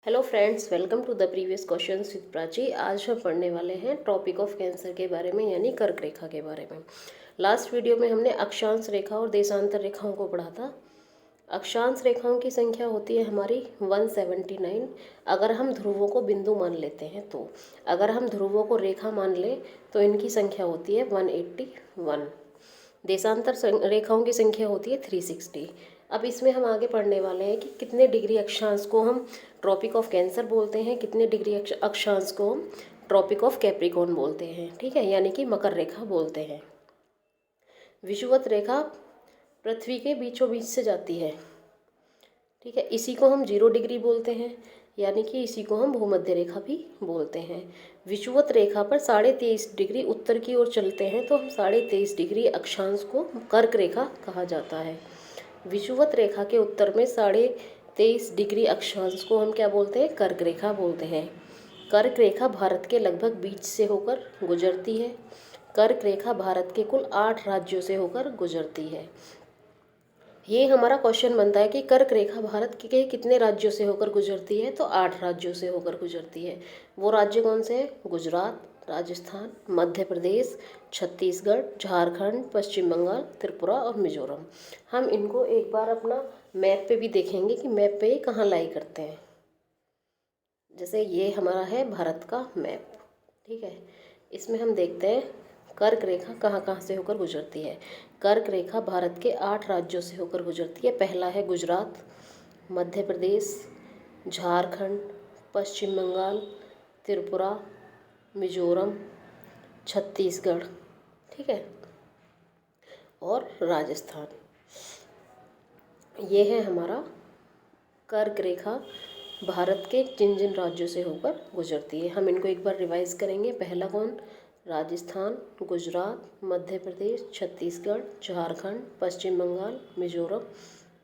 Hello friends, welcome to the previous questions with Prachi. आज हम पढ़ने वाले हैं टॉपिक ऑफ कैंसर के बारे में, यानी कर्क रेखा के बारे में। लास्ट वीडियो में हमने अक्षांश रेखा और देशांतर रेखाओं को पढ़ा था। अक्षांश रेखाओं की संख्या होती है हमारी 179। अगर हम ध्रुवों को बिंदु मान लेते हैं तो अगर हम ध्रुवों को रेखा मान लें तो इनकी संख्या होती है 181। देशांतर रेखाओं की संख्या होती है 360। अब इसमें हम आगे पढ़ने वाले हैं कि कितने डिग्री अक्षांश को हम ट्रॉपिक ऑफ कैंसर बोलते हैं, कितने डिग्री अक्षांश को हम ट्रॉपिक ऑफ कैप्रिकॉर्न बोलते हैं। ठीक है, यानी कि मकर रेखा बोलते हैं। विषुवत रेखा पृथ्वी के बीचों बीच से जाती है। ठीक है, इसी को हम 0 डिग्री बोलते हैं, यानी कि इसी को हम भूमध्य रेखा भी बोलते हैं। विषुवत रेखा पर 23.5 डिग्री उत्तर की ओर चलते हैं तो हम 23.5 डिग्री अक्षांश को कर्क रेखा कहा जाता है। विषुवत रेखा के उत्तर में 23.5 डिग्री अक्षांश को हम क्या बोलते हैं? कर्क रेखा बोलते हैं। कर्क रेखा भारत के लगभग बीच से होकर गुजरती है। कर्क रेखा भारत के कुल 8 राज्यों से होकर गुजरती है। ये हमारा क्वेश्चन बनता है कि कर्क रेखा भारत के कितने राज्यों से होकर गुजरती है? तो 8 राज्यों से होकर गुजरती है। वो राज्य कौन से हैं? गुजरात, राजस्थान, मध्य प्रदेश, छत्तीसगढ़, झारखंड, पश्चिम बंगाल, त्रिपुरा और मिजोरम। हम इनको एक बार अपना मैप पे भी देखेंगे कि मैप पे ये कहाँ लाई करते हैं। जैसे ये हमारा है भारत का मैप। ठीक है, इसमें हम देखते हैं कर्क रेखा कहाँ कहाँ से होकर गुजरती है। कर्क रेखा भारत के 8 राज्यों से होकर गुजरती है। पहला है गुजरात, मध्य प्रदेश, झारखंड, पश्चिम बंगाल, त्रिपुरा, मिजोरम, छत्तीसगढ़, ठीक है, और राजस्थान। ये है हमारा कर्क रेखा भारत के जिन जिन राज्यों से होकर गुजरती है। हम इनको एक बार रिवाइज करेंगे। पहला कौन? राजस्थान, गुजरात, मध्य प्रदेश, छत्तीसगढ़, झारखंड, पश्चिम बंगाल, मिजोरम,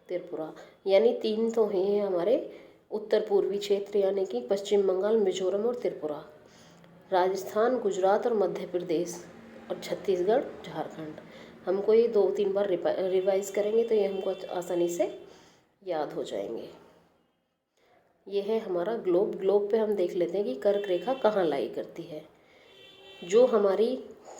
त्रिपुरा। यानी 3 तो हैं हमारे उत्तर पूर्वी क्षेत्र, यानी कि पश्चिम बंगाल, मिजोरम और त्रिपुरा। राजस्थान, गुजरात और मध्य प्रदेश और छत्तीसगढ़, झारखंड। हमको ये 2-3 बार रिवाइज करेंगे तो ये हमको आसानी से याद हो जाएंगे। ये है हमारा ग्लोब। ग्लोब पे हम देख लेते हैं कि कर्क रेखा कहाँ लाई करती है। जो हमारी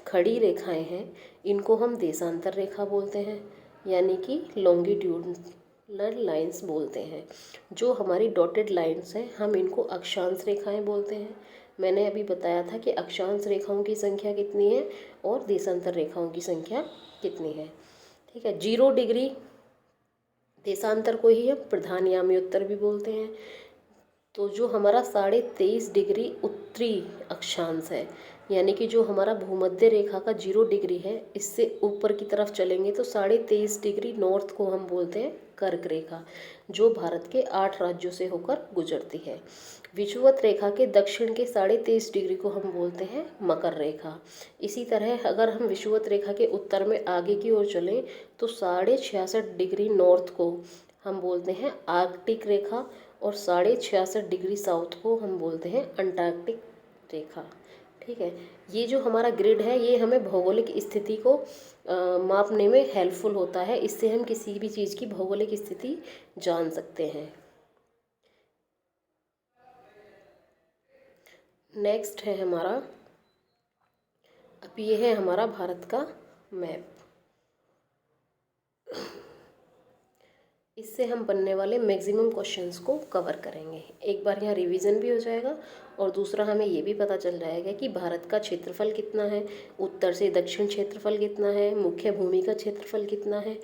खड़ी रेखाएं हैं इनको हम देशांतर रेखा बोलते हैं, यानी कि लॉन्गिट्यूडनल लाइंस बोलते हैं। जो हमारी डॉटेड लाइंस हैं हम इनको अक्षांश रेखाएं बोलते हैं। मैंने अभी बताया था कि अक्षांश रेखाओं की संख्या कितनी है और देशांतर रेखाओं की संख्या कितनी है। ठीक है, 0 डिग्री देशांतर को ही हम प्रधानयामी उत्तर भी बोलते हैं। तो जो हमारा 23.5 डिग्री उत्तरी अक्षांश है, यानी कि जो हमारा भूमध्य रेखा का 0 डिग्री है, इससे ऊपर की तरफ चलेंगे तो 23.5 डिग्री नॉर्थ को हम बोलते हैं कर्क रेखा, जो भारत के 8 राज्यों से होकर गुजरती है। विषुवत रेखा के दक्षिण के 23.5 डिग्री को हम बोलते हैं मकर रेखा। इसी तरह अगर हम विषुवत रेखा के उत्तर में आगे की ओर चलें तो 66.5 डिग्री नॉर्थ को हम बोलते हैं आर्कटिक रेखा और 66.5 डिग्री साउथ को हम बोलते हैं अंटार्कटिक रेखा। ठीक है, ये जो हमारा ग्रिड है ये हमें भौगोलिक स्थिति को मापने में हेल्पफुल होता है। इससे हम किसी भी चीज़ की भौगोलिक स्थिति जान सकते हैं। नेक्स्ट है हमारा, अब ये है हमारा भारत का मैप। इससे हम बनने वाले मैक्सिमम क्वेश्चंस को कवर करेंगे। एक बार यहाँ रिवीजन भी हो जाएगा और दूसरा हमें ये भी पता चल जाएगा कि भारत का क्षेत्रफल कितना है, उत्तर से दक्षिण क्षेत्रफल कितना है, मुख्य भूमि का क्षेत्रफल कितना है,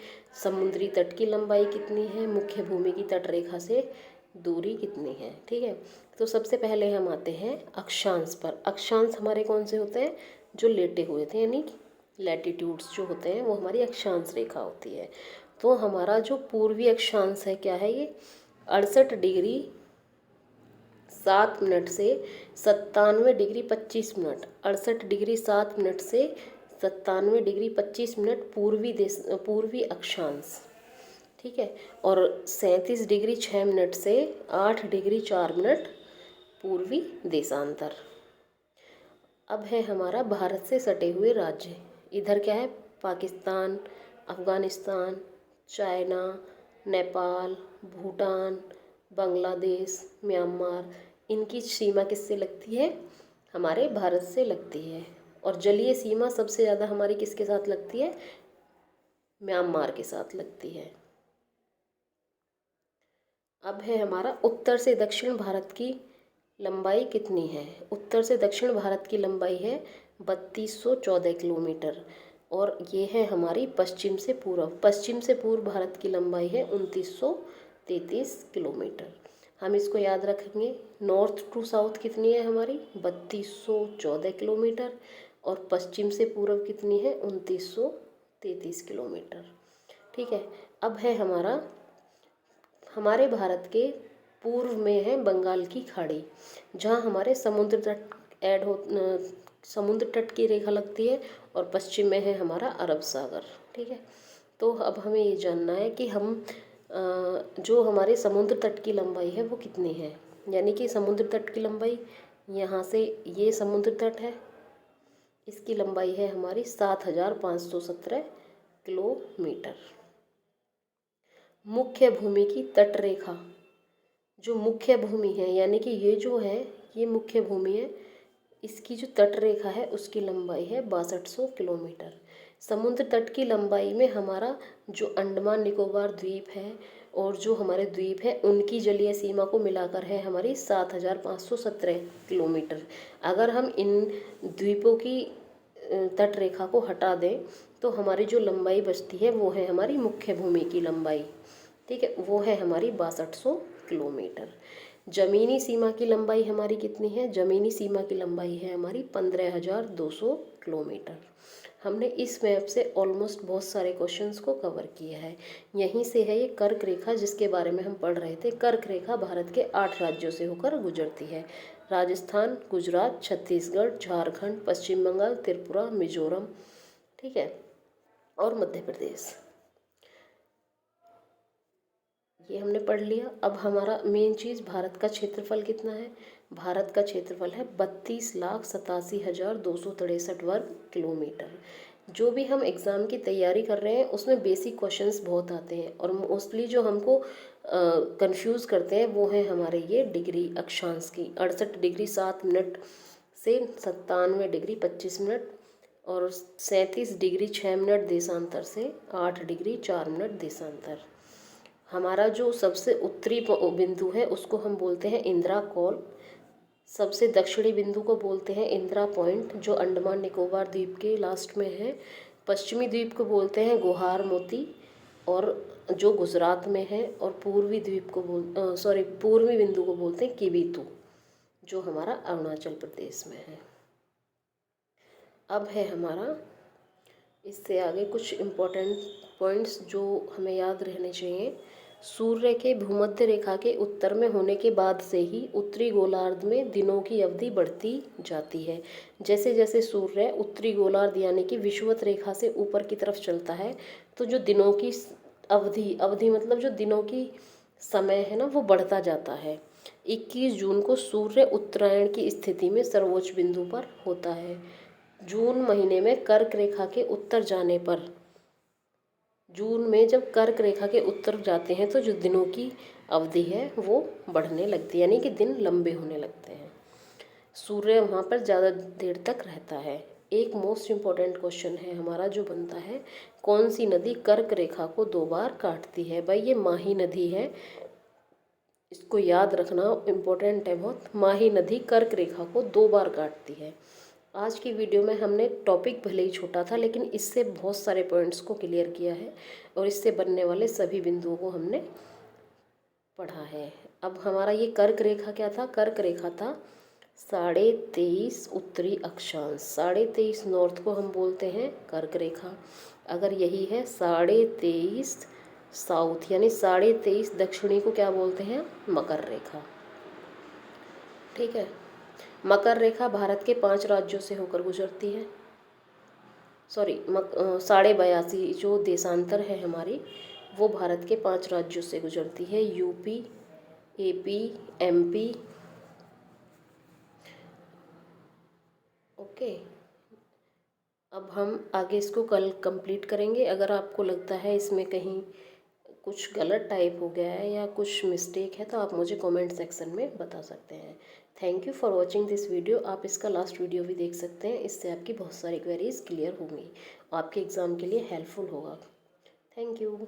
समुद्री तट की लंबाई कितनी है, मुख्य भूमि की तट रेखा से दूरी कितनी है। ठीक है, तो सबसे पहले हम आते हैं अक्षांश पर। अक्षांश हमारे कौन से होते हैं? जो लेटे हुए थे, यानी लैटिट्यूड्स जो होते हैं वो हमारी अक्षांश रेखा होती है। तो हमारा जो पूर्वी अक्षांश है क्या है? ये 68 डिग्री 7 मिनट से 97 डिग्री 25 मिनट, 68 डिग्री 7 मिनट से 97 डिग्री 25 मिनट पूर्वी अक्षांश। ठीक है, और 37 डिग्री 6 मिनट से 8 डिग्री 4 मिनट पूर्वी देशांतर। अब है हमारा भारत से सटे हुए राज्य। इधर क्या है? पाकिस्तान, अफ़गानिस्तान, चाइना, नेपाल, भूटान, बांग्लादेश, म्यांमार, इनकी सीमा किससे लगती है? हमारे भारत से लगती है। और जलीय सीमा सबसे ज़्यादा हमारी किसके साथ लगती है? म्यांमार के साथ लगती है। अब है हमारा उत्तर से दक्षिण भारत की लंबाई कितनी है? उत्तर से दक्षिण भारत की लंबाई है 3214 किलोमीटर। और ये है हमारी पश्चिम से पूर्व। पश्चिम से पूर्व भारत की लंबाई है 2933 किलोमीटर। हम इसको याद रखेंगे। नॉर्थ टू साउथ कितनी है हमारी? 3214 किलोमीटर। और पश्चिम से पूर्व कितनी है? 2933 किलोमीटर। ठीक है। अब है हमारे भारत के पूर्व में है बंगाल की खाड़ी, जहाँ हमारे समुद्र तट की रेखा लगती है। और पश्चिम में है हमारा अरब सागर। ठीक है। तो अब हमें ये जानना है कि जो हमारे समुद्र तट की लंबाई है वो कितनी है। यानी कि समुद्र तट की लंबाई, यहाँ से ये समुद्र तट है, इसकी लंबाई है हमारी 7517 किलोमीटर। मुख्य भूमि की तट रेखा, जो मुख्य भूमि है, यानी कि ये जो है ये मुख्य भूमि है, इसकी जो तट रेखा है उसकी लंबाई है 6200 किलोमीटर। समुद्र तट की लंबाई में हमारा जो अंडमान निकोबार द्वीप है और जो हमारे द्वीप है उनकी जलीय सीमा को मिलाकर है हमारी 7517 किलोमीटर। अगर हम इन द्वीपों की तट रेखा को हटा दें तो हमारी जो लंबाई बचती है वो है हमारी मुख्य भूमि की लंबाई। ठीक है, वो है हमारी 6200 किलोमीटर। जमीनी सीमा की लंबाई हमारी कितनी है? जमीनी सीमा की लंबाई है हमारी 15200 किलोमीटर। हमने इस मैप से ऑलमोस्ट बहुत सारे क्वेश्चंस को कवर किया है। यहीं से है ये कर्क रेखा जिसके बारे में हम पढ़ रहे थे। कर्क रेखा भारत के 8 राज्यों से होकर गुजरती है। राजस्थान, गुजरात, छत्तीसगढ़, झारखंड, पश्चिम बंगाल, त्रिपुरा, मिजोरम, ठीक है, और मध्य प्रदेश। ये हमने पढ़ लिया। अब हमारा मेन चीज़, भारत का क्षेत्रफल कितना है? भारत का क्षेत्रफल है 32,87,263 वर्ग किलोमीटर। जो भी हम एग्ज़ाम की तैयारी कर रहे हैं उसमें बेसिक क्वेश्चंस बहुत आते हैं और मोस्टली जो हमको कंफ्यूज करते हैं वो है हमारे ये डिग्री अक्षांश की। 68 डिग्री 7 मिनट से 97 डिग्री 25 मिनट और 37 डिग्री 6 मिनट देशांतर से 8 डिग्री 4 मिनट देशांतर। हमारा जो सबसे उत्तरी बिंदु है उसको हम बोलते हैं इंदिरा कॉल। सबसे दक्षिणी बिंदु को बोलते हैं इंदिरा पॉइंट, जो अंडमान निकोबार द्वीप के लास्ट में है। पश्चिमी द्वीप को बोलते हैं गुहार मोती, और जो गुजरात में है। और पूर्वी बिंदु को बोलते हैं किबीतू, जो हमारा अरुणाचल प्रदेश में है। अब है हमारा इससे आगे कुछ इम्पोर्टेंट पॉइंट्स जो हमें याद रहने चाहिए। सूर्य के भूमध्य रेखा के उत्तर में होने के बाद से ही उत्तरी गोलार्ध में दिनों की अवधि बढ़ती जाती है। जैसे जैसे सूर्य उत्तरी गोलार्ध यानी कि विषुवत रेखा से ऊपर की तरफ चलता है तो जो दिनों की अवधि मतलब जो दिनों की समय है ना, वो बढ़ता जाता है। 21 जून को सूर्य उत्तरायण की स्थिति में सर्वोच्च बिंदु पर होता है। जून महीने में कर्क रेखा के उत्तर जाने पर, जून में जब कर्क रेखा के उत्तर जाते हैं तो जो दिनों की अवधि है वो बढ़ने लगती है, यानी कि दिन लंबे होने लगते हैं। सूर्य वहाँ पर ज़्यादा देर तक रहता है। एक मोस्ट इम्पॉर्टेंट क्वेश्चन है हमारा जो बनता है, कौन सी नदी कर्क रेखा को 2 बार काटती है? भाई ये माही नदी है, इसको याद रखना इम्पोर्टेंट है बहुत। माही नदी कर्क रेखा को 2 बार काटती है। आज की वीडियो में हमने टॉपिक भले ही छोटा था लेकिन इससे बहुत सारे पॉइंट्स को क्लियर किया है और इससे बनने वाले सभी बिंदुओं को हमने पढ़ा है। अब हमारा ये कर्क रेखा क्या था? कर्क रेखा था 23.5 उत्तरी अक्षांश। 23.5 नॉर्थ को हम बोलते हैं कर्क रेखा। अगर यही है 23.5 साउथ यानी 23.5 दक्षिणी को क्या बोलते हैं? मकर रेखा। ठीक है। मकर रेखा भारत के 5 राज्यों से होकर गुजरती है। 82.5 जो देशांतर है हमारी, वो भारत के 5 राज्यों से गुजरती है। UP, AP, MP. ओके, अब हम आगे इसको कल कंप्लीट करेंगे। अगर आपको लगता है इसमें कहीं कुछ गलत टाइप हो गया है या कुछ मिस्टेक है तो आप मुझे कमेंट सेक्शन में बता सकते हैं। Thank you for watching this video. आप इसका लास्ट वीडियो भी देख सकते हैं, इससे आपकी बहुत सारी क्वेरीज क्लियर होंगी, आपके एग्ज़ाम के लिए हेल्पफुल होगा। Thank you.